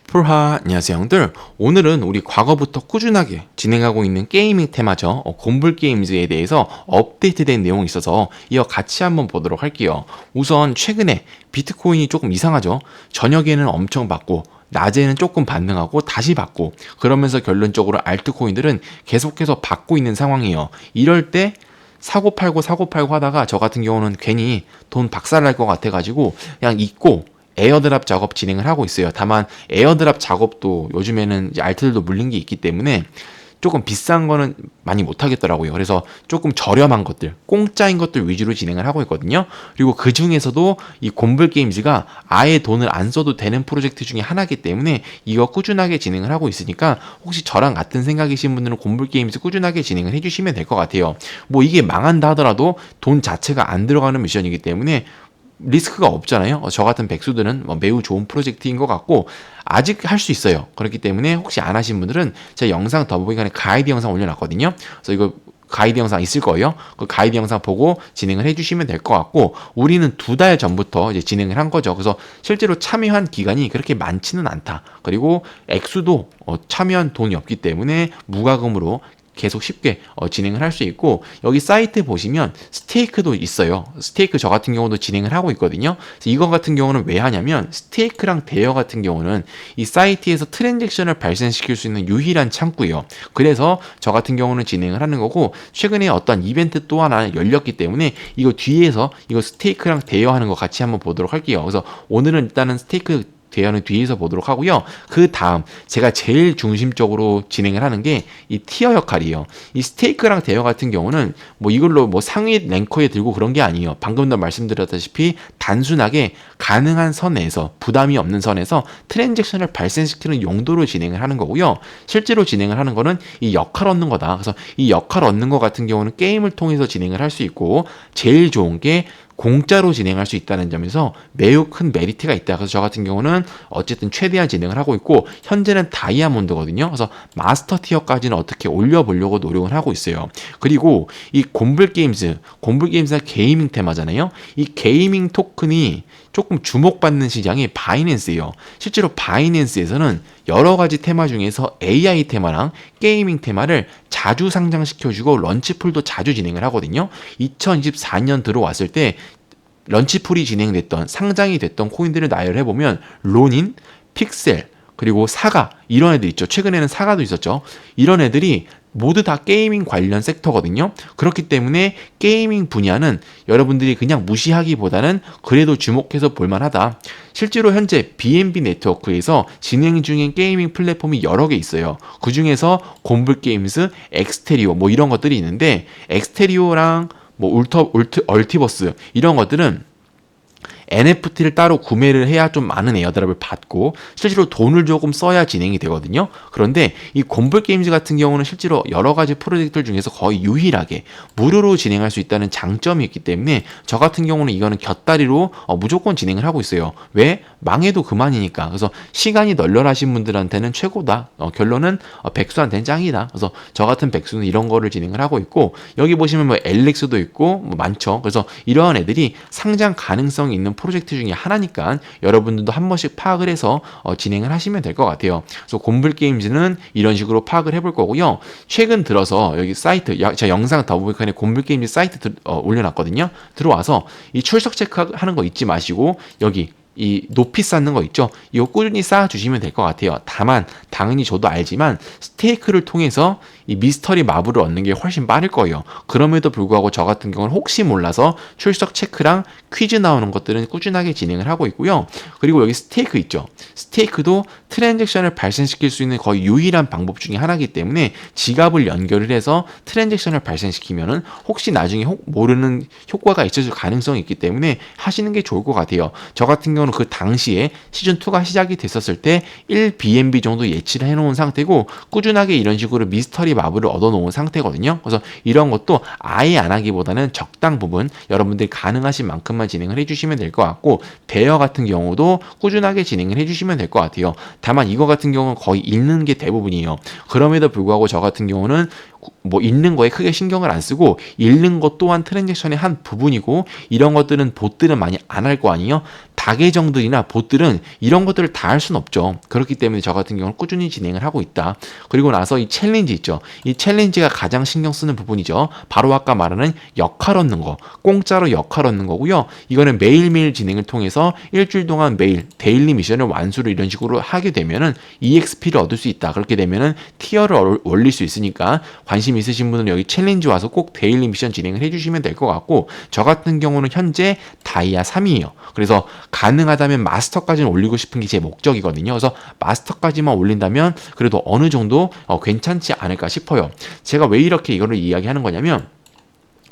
폴하 안녕하세요 형들. 오늘은 우리 과거부터 꾸준하게 진행하고 있는 게이밍 테마죠. 곰불 게임즈에 대해서 업데이트된 내용이 있어서 이어 같이 한번 보도록 할게요. 우선 최근에 비트코인이 조금 이상하죠. 저녁에는 엄청 받고 낮에는 조금 반등하고 다시 받고, 그러면서 결론적으로 알트코인들은 계속해서 받고 있는 상황이에요. 이럴 때 사고 팔고 하다가 저 같은 경우는 괜히 돈 박살날 것 같아가지고 그냥 잊고 에어드랍 작업 진행을 하고 있어요. 다만 에어드랍 작업도 요즘에는 이제 알트들도 물린 게 있기 때문에 조금 비싼 거는 많이 못 하겠더라고요. 그래서 조금 저렴한 것들, 공짜인 것들 위주로 진행을 하고 있거든요. 그리고 그 중에서도 이 곰블 게임즈가 아예 돈을 안 써도 되는 프로젝트 중에 하나이기 때문에 이거 꾸준하게 진행을 하고 있으니까 혹시 저랑 같은 생각이신 분들은 곰블 게임즈 꾸준하게 진행을 해주시면 될 것 같아요. 뭐 이게 망한다 하더라도 돈 자체가 안 들어가는 미션이기 때문에 리스크가 없잖아요. 저 같은 백수들은 매우 좋은 프로젝트인 것 같고 아직 할 수 있어요. 그렇기 때문에 혹시 안 하신 분들은 제 영상 더보기관에 가이드 영상 올려놨거든요. 그래서 이거 가이드 영상 있을 거예요. 그 가이드 영상 보고 진행을 해주시면 될 것 같고, 우리는 2달 전부터 이제 진행을 한 거죠. 그래서 실제로 참여한 기간이 그렇게 많지는 않다. 그리고 액수도 참여한 돈이 없기 때문에 무과금으로 계속 쉽게 진행을 할 수 있고, 여기 사이트 보시면 스테이크도 있어요. 스테이크 저 같은 경우도 진행을 하고 있거든요. 그래서 이거 같은 경우는 왜 하냐면, 스테이크랑 대여 같은 경우는 이 사이트에서 트랜잭션을 발생시킬 수 있는 유일한 창구예요. 그래서 저 같은 경우는 진행을 하는 거고, 최근에 어떤 이벤트 또 하나 열렸기 때문에 이거 뒤에서 이거 스테이크랑 대여하는 거 같이 한번 보도록 할게요. 그래서 오늘은 일단은 스테이크 대여는 뒤에서 보도록 하고요. 그 다음 제가 제일 중심적으로 진행을 하는 게 이 티어 역할이에요. 이 스테이크랑 대여 같은 경우는 뭐 이걸로 뭐 상위 랭커에 들고 그런 게 아니에요. 방금도 말씀드렸다시피 단순하게 가능한 선에서, 부담이 없는 선에서 트랜잭션을 발생시키는 용도로 진행을 하는 거고요. 실제로 진행을 하는 거는 이 역할 얻는 거다. 그래서 이 역할 얻는 거 같은 경우는 게임을 통해서 진행을 할 수 있고, 제일 좋은 게 공짜로 진행할 수 있다는 점에서 매우 큰 메리트가 있다. 그래서 저 같은 경우는 어쨌든 최대한 진행을 하고 있고, 현재는 다이아몬드거든요. 그래서 마스터 티어까지는 어떻게 올려보려고 노력을 하고 있어요. 그리고 이 곰블 게임즈가 게이밍 테마잖아요. 이 게이밍 토큰이 조금 주목받는 시장이 바이낸스예요. 실제로 바이낸스에서는 여러 가지 테마 중에서 AI 테마랑 게이밍 테마를 자주 상장시켜주고 런치풀도 자주 진행을 하거든요. 2024년 들어왔을 때 런치풀이 진행됐던, 상장이 됐던 코인들을 나열해보면 로닌, 픽셀, 그리고 사가, 이런 애들 있죠. 최근에는 사가도 있었죠. 이런 애들이 모두 다 게이밍 관련 섹터거든요. 그렇기 때문에 게이밍 분야는 여러분들이 그냥 무시하기보다는 그래도 주목해서 볼만하다. 실제로 현재 BNB 네트워크에서 진행 중인 게이밍 플랫폼이 여러 개 있어요. 그 중에서 곰블 게임즈, 엑스테리오 뭐 이런 것들이 있는데, 엑스테리오랑 뭐 얼티버스 이런 것들은 NFT를 따로 구매를 해야 좀 많은 에어드랍을 받고 실제로 돈을 조금 써야 진행이 되거든요. 그런데 이 곰블 게임즈 같은 경우는 실제로 여러 가지 프로젝트들 중에서 거의 유일하게 무료로 진행할 수 있다는 장점이 있기 때문에 저 같은 경우는 이거는 곁다리로 무조건 진행을 하고 있어요. 왜? 망해도 그만이니까. 그래서 시간이 널널하신 분들한테는 최고다. 결론은 백수한테는 짱이다. 그래서 저 같은 백수는 이런 거를 진행을 하고 있고, 여기 보시면 뭐 엘릭스도 있고 뭐 많죠. 그래서 이러한 애들이 상장 가능성이 있는 프로젝트 중에 하나니까 여러분들도 한 번씩 파악을 해서 진행을 하시면 될 것 같아요. 그래서 곰블 게임즈는 이런 식으로 파악을 해볼 거고요. 최근 들어서 여기 사이트, 제가 영상 더보기칸에 곰블 게임즈 사이트 올려놨거든요. 들어와서 이 출석 체크하는 거 잊지 마시고, 여기 이 높이 쌓는 거 있죠? 이거 꾸준히 쌓아주시면 될 것 같아요. 다만 당연히 저도 알지만 스테이크를 통해서 이 미스터리 마블을 얻는 게 훨씬 빠를 거예요. 그럼에도 불구하고 저 같은 경우는 혹시 몰라서 출석 체크랑 퀴즈 나오는 것들은 꾸준하게 진행을 하고 있고요. 그리고 여기 스테이크 있죠? 스테이크도 트랜잭션을 발생시킬 수 있는 거의 유일한 방법 중에 하나이기 때문에 지갑을 연결을 해서 트랜잭션을 발생시키면은 혹시 나중에 모르는 효과가 있을 가능성이 있기 때문에 하시는 게 좋을 것 같아요. 저 같은 경우는 그 당시에 시즌2가 시작이 됐었을 때 1BNB 정도 예치를 해놓은 상태고, 꾸준하게 이런 식으로 미스터리 마블을 얻어놓은 상태거든요. 그래서 이런 것도 아예 안 하기보다는 적당 부분 여러분들이 가능하신 만큼만 진행을 해주시면 될 것 같고, 대여 같은 경우도 꾸준하게 진행을 해주시면 될 것 같아요. 다만 이거 같은 경우는 거의 읽는 게 대부분이에요. 그럼에도 불구하고 저 같은 경우는 뭐 읽는 거에 크게 신경을 안 쓰고 읽는 것 또한 트랜잭션의 한 부분이고 이런 것들은 봇들은 많이 안 할 거 아니에요. 다계정들이나 봇들은 이런 것들을 다 할 수는 없죠. 그렇기 때문에 저 같은 경우는 꾸준히 진행을 하고 있다. 그리고 나서 이 챌린지 있죠. 이 챌린지가 가장 신경 쓰는 부분이죠. 바로 아까 말하는 역할 얻는 거, 공짜로 역할 얻는 거고요. 이거는 매일매일 진행을 통해서 일주일 동안 매일 데일리 미션을 완수를 이런 식으로 하게 되면은 EXP를 얻을 수 있다. 그렇게 되면은 티어를 올릴 수 있으니까 관심 있으신 분은 여기 챌린지 와서 꼭 데일리 미션 진행을 해주시면 될 것 같고, 저 같은 경우는 현재 다이아 3이에요. 그래서 가능하다면 마스터까지는 올리고 싶은 게 제 목적이거든요. 그래서 마스터까지만 올린다면 그래도 어느 정도 괜찮지 않을까 싶어요. 제가 왜 이렇게 이거를 이야기하는 거냐면,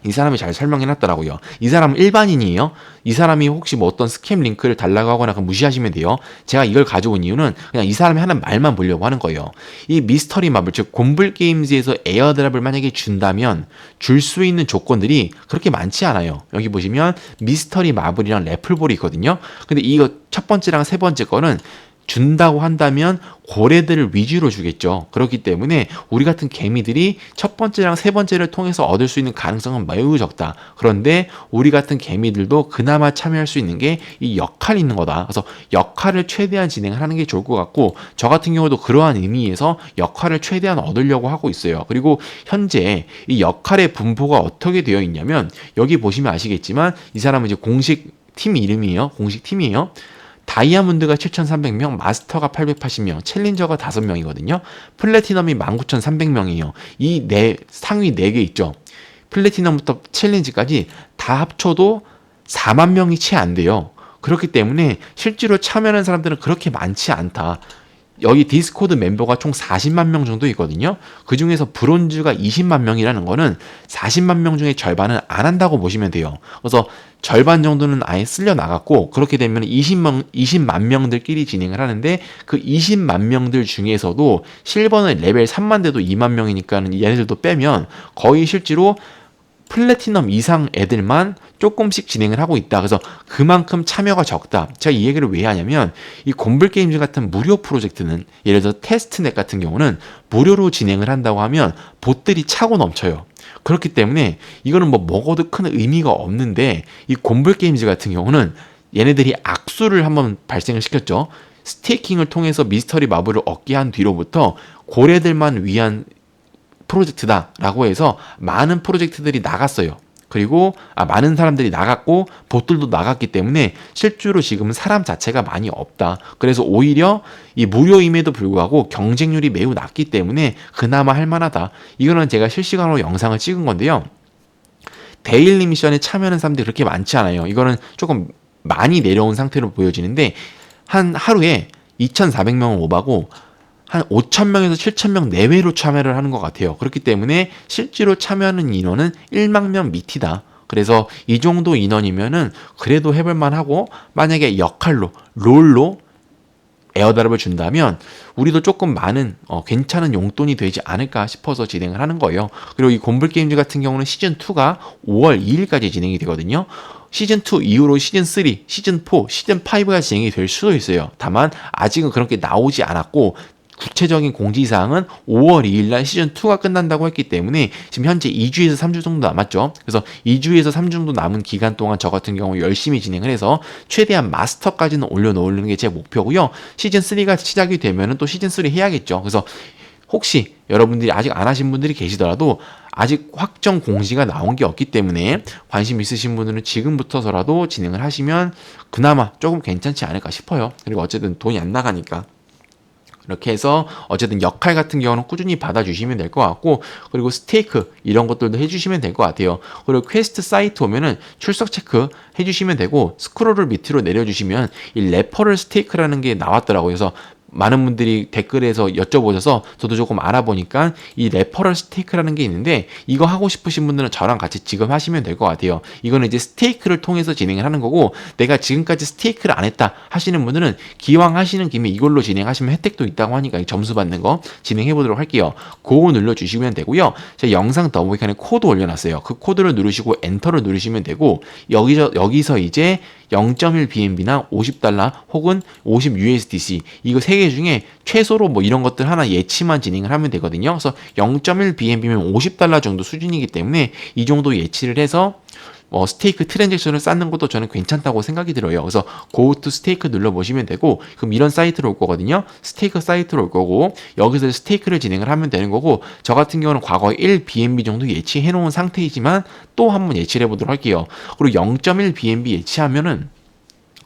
이 사람이 잘 설명해놨더라고요. 이 사람은 일반인이에요. 이 사람이 혹시 뭐 어떤 스캠 링크를 달라고 하거나 그럼 무시하시면 돼요. 제가 이걸 가져온 이유는 그냥 이 사람이 하는 말만 보려고 하는 거예요. 이 미스터리 마블, 즉 곰블게임즈에서 에어드랍을 만약에 준다면 줄 수 있는 조건들이 그렇게 많지 않아요. 여기 보시면 미스터리 마블이랑 래플볼이 있거든요. 근데 이거 첫 번째랑 세 번째 거는 준다고 한다면 고래들을 위주로 주겠죠. 그렇기 때문에 우리 같은 개미들이 첫 번째랑 세 번째를 통해서 얻을 수 있는 가능성은 매우 적다. 그런데 우리 같은 개미들도 그나마 참여할 수 있는 게 이 역할이 있는 거다. 그래서 역할을 최대한 진행을 하는 게 좋을 것 같고, 저 같은 경우도 그러한 의미에서 역할을 최대한 얻으려고 하고 있어요. 그리고 현재 이 역할의 분포가 어떻게 되어 있냐면, 여기 보시면 아시겠지만 이 사람은 이제 공식 팀 이름이에요. 공식 팀이에요. 다이아몬드가 7,300명, 마스터가 880명, 챌린저가 5명이거든요. 플래티넘이 19,300명이에요. 이 상위 4개 있죠. 플래티넘부터 챌린지까지 다 합쳐도 4만 명이 채 안 돼요. 그렇기 때문에 실제로 참여하는 사람들은 그렇게 많지 않다. 여기 디스코드 멤버가 총 40만 명 정도 있거든요. 그 중에서 브론즈가 20만 명이라는 거는 40만 명 중에 절반은 안 한다고 보시면 돼요. 그래서 절반 정도는 아예 쓸려 나갔고, 그렇게 되면 20만 명들끼리 진행을 하는데, 그 20만 명들 중에서도 실버는 레벨 3만 돼도 2만 명이니까 얘네들도 빼면 거의 실제로 플래티넘 이상 애들만 조금씩 진행을 하고 있다. 그래서 그만큼 참여가 적다. 제가 이 얘기를 왜 하냐면, 이 곰블게임즈 같은 무료 프로젝트는, 예를 들어 테스트넷 같은 경우는 무료로 진행을 한다고 하면 봇들이 차고 넘쳐요. 그렇기 때문에 이거는 뭐 먹어도 큰 의미가 없는데, 이 곰블게임즈 같은 경우는 얘네들이 악수를 한번 발생을 시켰죠. 스테이킹을 통해서 미스터리 마블을 얻게 한 뒤로부터 고래들만 위한 프로젝트다라고 해서 많은 프로젝트들이 나갔어요. 그리고 많은 사람들이 나갔고 봇들도 나갔기 때문에 실제로 지금은 사람 자체가 많이 없다. 그래서 오히려 이 무료임에도 불구하고 경쟁률이 매우 낮기 때문에 그나마 할만하다. 이거는 제가 실시간으로 영상을 찍은 건데요. 데일리 미션에 참여하는 사람들이 그렇게 많지 않아요. 이거는 조금 많이 내려온 상태로 보여지는데, 한 하루에 2,400명을 오바고 한 5,000명에서 7,000명 내외로 참여를 하는 것 같아요. 그렇기 때문에 실제로 참여하는 인원은 1만 명 밑이다. 그래서 이 정도 인원이면은 그래도 해볼만 하고, 만약에 역할로, 롤로 에어드랍을 준다면 우리도 조금 많은 괜찮은 용돈이 되지 않을까 싶어서 진행을 하는 거예요. 그리고 이 곰블게임즈 같은 경우는 시즌2가 5월 2일까지 진행이 되거든요. 시즌2 이후로 시즌3, 시즌4, 시즌5가 진행이 될 수도 있어요. 다만 아직은 그렇게 나오지 않았고, 구체적인 공지사항은 5월 2일날 시즌2가 끝난다고 했기 때문에 지금 현재 2주에서 3주 정도 남았죠. 그래서 2주에서 3주 정도 남은 기간 동안 저 같은 경우 열심히 진행을 해서 최대한 마스터까지는 올려놓는 게 제 목표고요. 시즌3가 시작이 되면 또 시즌3 해야겠죠. 그래서 혹시 여러분들이 아직 안 하신 분들이 계시더라도 아직 확정 공지가 나온 게 없기 때문에 관심 있으신 분들은 지금부터서라도 진행을 하시면 그나마 조금 괜찮지 않을까 싶어요. 그리고 어쨌든 돈이 안 나가니까. 이렇게 해서 어쨌든 역할 같은 경우는 꾸준히 받아주시면 될 것 같고, 그리고 스테이크 이런 것들도 해주시면 될 것 같아요. 그리고 퀘스트 사이트 오면은 출석 체크 해주시면 되고, 스크롤을 밑으로 내려주시면 이 레퍼럴 스테이크라는 게 나왔더라고요. 그래서 많은 분들이 댓글에서 여쭤보셔서 저도 조금 알아보니까 이 레퍼럴 스테이크라는 게 있는데, 이거 하고 싶으신 분들은 저랑 같이 지금 하시면 될 것 같아요. 이거는 이제 스테이크를 통해서 진행을 하는 거고, 내가 지금까지 스테이크를 안 했다 하시는 분들은 기왕 하시는 김에 이걸로 진행하시면 혜택도 있다고 하니까 점수 받는 거 진행해 보도록 할게요. 그거 눌러주시면 되고요. 제가 영상 더보기칸에 코드 올려놨어요. 그 코드를 누르시고 엔터를 누르시면 되고, 여기서 이제 0.1 BNB나 50달러 혹은 50 USDC 이거 세 개 중에 최소로 뭐 이런 것들 하나 예치만 진행을 하면 되거든요. 그래서 0.1 BNB면 50달러 정도 수준이기 때문에 이 정도 예치를 해서 스테이크 트랜잭션을 쌓는 것도 저는 괜찮다고 생각이 들어요. 그래서 Go to Stake 눌러보시면 되고, 그럼 이런 사이트로 올 거거든요. 스테이크 사이트로 올 거고, 여기서 스테이크를 진행을 하면 되는 거고, 저 같은 경우는 과거에 1 BNB 정도 예치해 놓은 상태이지만 또 한번 예치를 해보도록 할게요. 그리고 0.1 BNB 예치하면은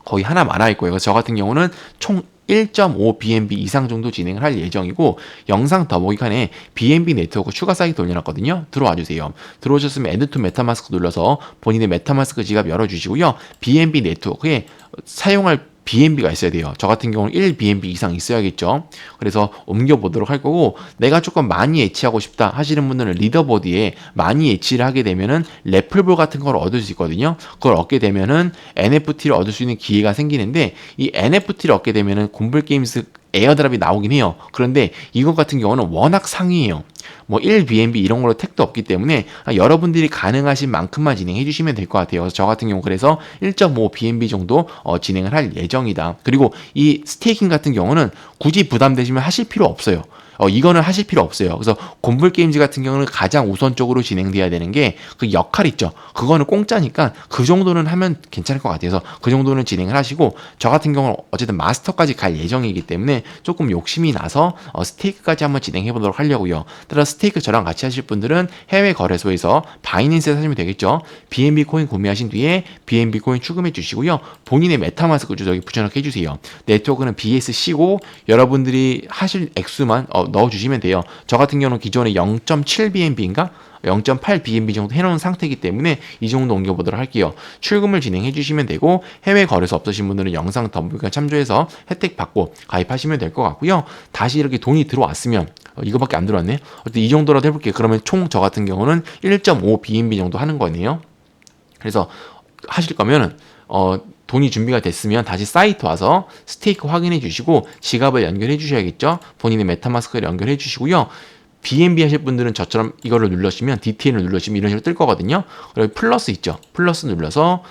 거의 하나 많아일 거예요. 그래서 저 같은 경우는 총 1.5 BNB 이상 정도 진행을 할 예정이고, 영상 더보기 칸에 BNB 네트워크 추가 사이트 올려놨거든요. 들어와 주세요. 들어오셨으면 Add to 메타마스크 눌러서 본인의 메타마스크 지갑 열어주시고요. BNB 네트워크에 사용할 BNB가 있어야 돼요. 저 같은 경우는 1 BNB 이상 있어야겠죠. 그래서 옮겨보도록 할 거고, 내가 조금 많이 예치하고 싶다 하시는 분들은 리더보드에 많이 예치를 하게 되면은 래플볼 같은 걸 얻을 수 있거든요. 그걸 얻게 되면은 NFT를 얻을 수 있는 기회가 생기는데, 이 NFT를 얻게 되면은 곰블게임스 에어드랍이 나오긴 해요. 그런데 이것 같은 경우는 워낙 상위예요. 뭐 1BNB 이런 걸로 택도 없기 때문에 여러분들이 가능하신 만큼만 진행해 주시면 될 것 같아요. 그래서 저 같은 경우 그래서 1.5BNB 정도 진행을 할 예정이다. 그리고 이 스테이킹 같은 경우는 굳이 부담되시면 하실 필요 없어요. 이거는 하실 필요 없어요. 그래서 곰블게임즈 같은 경우는 가장 우선적으로 진행돼야 되는 게 그 역할 있죠. 그거는 공짜니까 그 정도는 하면 괜찮을 것 같아서 그 정도는 진행을 하시고, 저 같은 경우는 어쨌든 마스터까지 갈 예정이기 때문에 조금 욕심이 나서 스테이크까지 한번 진행해 보도록 하려고요. 따라 스테이크 저랑 같이 하실 분들은 해외 거래소에서 바이낸스에 사시면 되겠죠. BNB 코인 구매하신 뒤에 BNB 코인 추금해 주시고요. 본인의 메타마스크 주소 여기 붙여넣기 해주세요. 네트워크는 BSC고 여러분들이 하실 액수만 넣어주시면 돼요. 저 같은 경우는 기존에 0.7 BNB인가 0.8 BNB 정도 해놓은 상태이기 때문에 이 정도 옮겨보도록 할게요. 출금을 진행해 주시면 되고, 해외 거래소 없으신 분들은 영상 더보기에 참조해서 혜택 받고 가입하시면 될 것 같고요. 다시 이렇게 돈이 들어왔으면 이거밖에 안 들어왔네. 어쨌든 이 정도라도 해볼게요. 그러면 총 저 같은 경우는 1.5 BNB 정도 하는 거네요. 그래서 하실 거면은 돈이 준비가 됐으면 다시 사이트 와서 스테이크 확인해 주시고 지갑을 연결해 주셔야겠죠. 본인의 메타마스크를 연결해 주시고요. BNB 하실 분들은 저처럼 이거를 눌러주시면 디테일을 눌러주시면 이런 식으로 뜰 거거든요. 그리고 플러스 있죠. 플러스 눌러서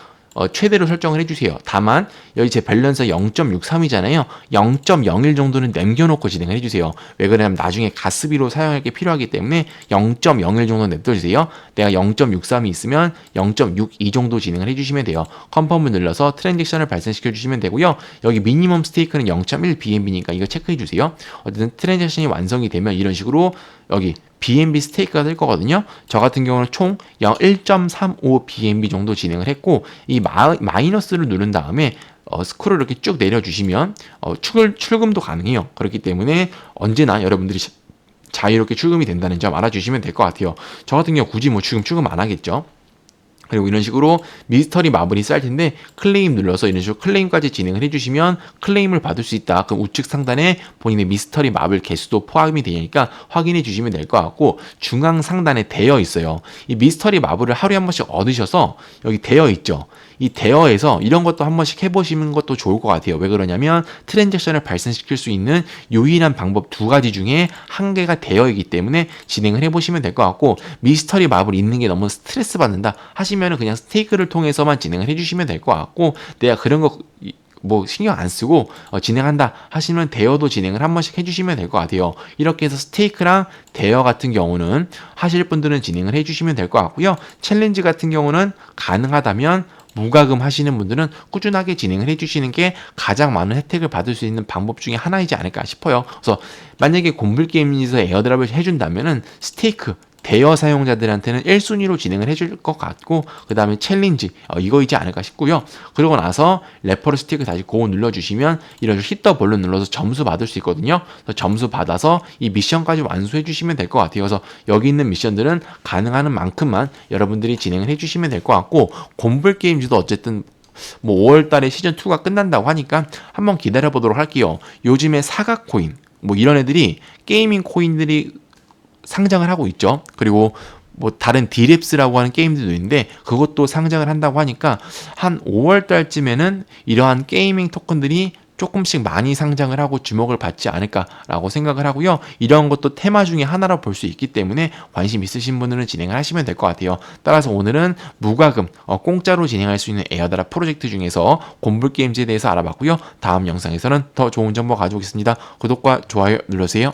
최대로 설정을 해주세요. 다만 여기 제 밸런스 0.63이잖아요. 0.01 정도는 남겨놓고 진행을 해주세요. 왜 그러냐면 나중에 가스비로 사용할 게 필요하기 때문에 0.01 정도 냅둬주세요. 내가 0.63이 있으면 0.62 정도 진행을 해주시면 돼요. 컨펌을 눌러서 트랜잭션을 발생시켜 주시면 되고요. 여기 미니멈 스테이크는 0.1 BNB니까 이거 체크해 주세요. 어쨌든 트랜잭션이 완성이 되면 이런 식으로 여기 BNB 스테이크가 될 거거든요. 저 같은 경우는 총 1.35 BNB 정도 진행을 했고, 이 마이너스를 누른 다음에 스크롤 이렇게 쭉 내려주시면 출금도 가능해요. 그렇기 때문에 언제나 여러분들이 자유롭게 출금이 된다는 점 알아주시면 될 것 같아요. 저 같은 경우 굳이 뭐 출금 안 하겠죠. 그리고 이런 식으로 미스터리 마블이 쌓일 텐데 클레임 눌러서 이런 식으로 클레임까지 진행을 해주시면 클레임을 받을 수 있다. 그럼 우측 상단에 본인의 미스터리 마블 개수도 포함이 되니까 확인해 주시면 될 것 같고, 중앙 상단에 되어 있어요. 이 미스터리 마블을 하루에 한 번씩 얻으셔서 여기 되어 있죠. 이 대여에서 이런 것도 한 번씩 해보시는 것도 좋을 것 같아요. 왜 그러냐면 트랜잭션을 발생시킬 수 있는 유일한 방법 두 가지 중에 한 개가 대여이기 때문에 진행을 해보시면 될 것 같고, 미스터리 마블 있는 게 너무 스트레스 받는다 하시면은 그냥 스테이크를 통해서만 진행을 해주시면 될 것 같고, 내가 그런 거 뭐 신경 안 쓰고 진행한다 하시면 대여도 진행을 한 번씩 해주시면 될 것 같아요. 이렇게 해서 스테이크랑 대여 같은 경우는 하실 분들은 진행을 해주시면 될 것 같고요. 챌린지 같은 경우는 가능하다면 무과금 하시는 분들은 꾸준하게 진행을 해주시는 게 가장 많은 혜택을 받을 수 있는 방법 중에 하나이지 않을까 싶어요. 그래서 만약에 곰블게임에서 에어드랍을 해준다면은 스테이크 대여 사용자들한테는 1순위로 진행을 해줄 것 같고, 그 다음에 챌린지 이거이지 않을까 싶고요. 그러고 나서 레퍼럴 스틱을 다시 고 눌러주시면 이런 히트 더 볼로 눌러서 점수 받을 수 있거든요. 그래서 점수 받아서 이 미션까지 완수해 주시면 될 것 같아요. 그래서 여기 있는 미션들은 가능한 만큼만 여러분들이 진행을 해주시면 될 것 같고, 곰블게임즈도 어쨌든 뭐 5월 달에 시즌 2가 끝난다고 하니까 한번 기다려 보도록 할게요. 요즘에 사각 코인 뭐 이런 애들이 게이밍 코인들이 상장을 하고 있죠. 그리고 뭐 다른 디랩스라고 하는 게임들도 있는데 그것도 상장을 한다고 하니까 한 5월 달쯤에는 이러한 게이밍 토큰들이 조금씩 많이 상장을 하고 주목을 받지 않을까라고 생각을 하고요. 이런 것도 테마 중에 하나로 볼 수 있기 때문에 관심 있으신 분들은 진행을 하시면 될 것 같아요. 따라서 오늘은 무과금, 공짜로 진행할 수 있는 에어드랍 프로젝트 중에서 곰불게임즈에 대해서 알아봤고요. 다음 영상에서는 더 좋은 정보 가져오겠습니다. 구독과 좋아요 눌러주세요.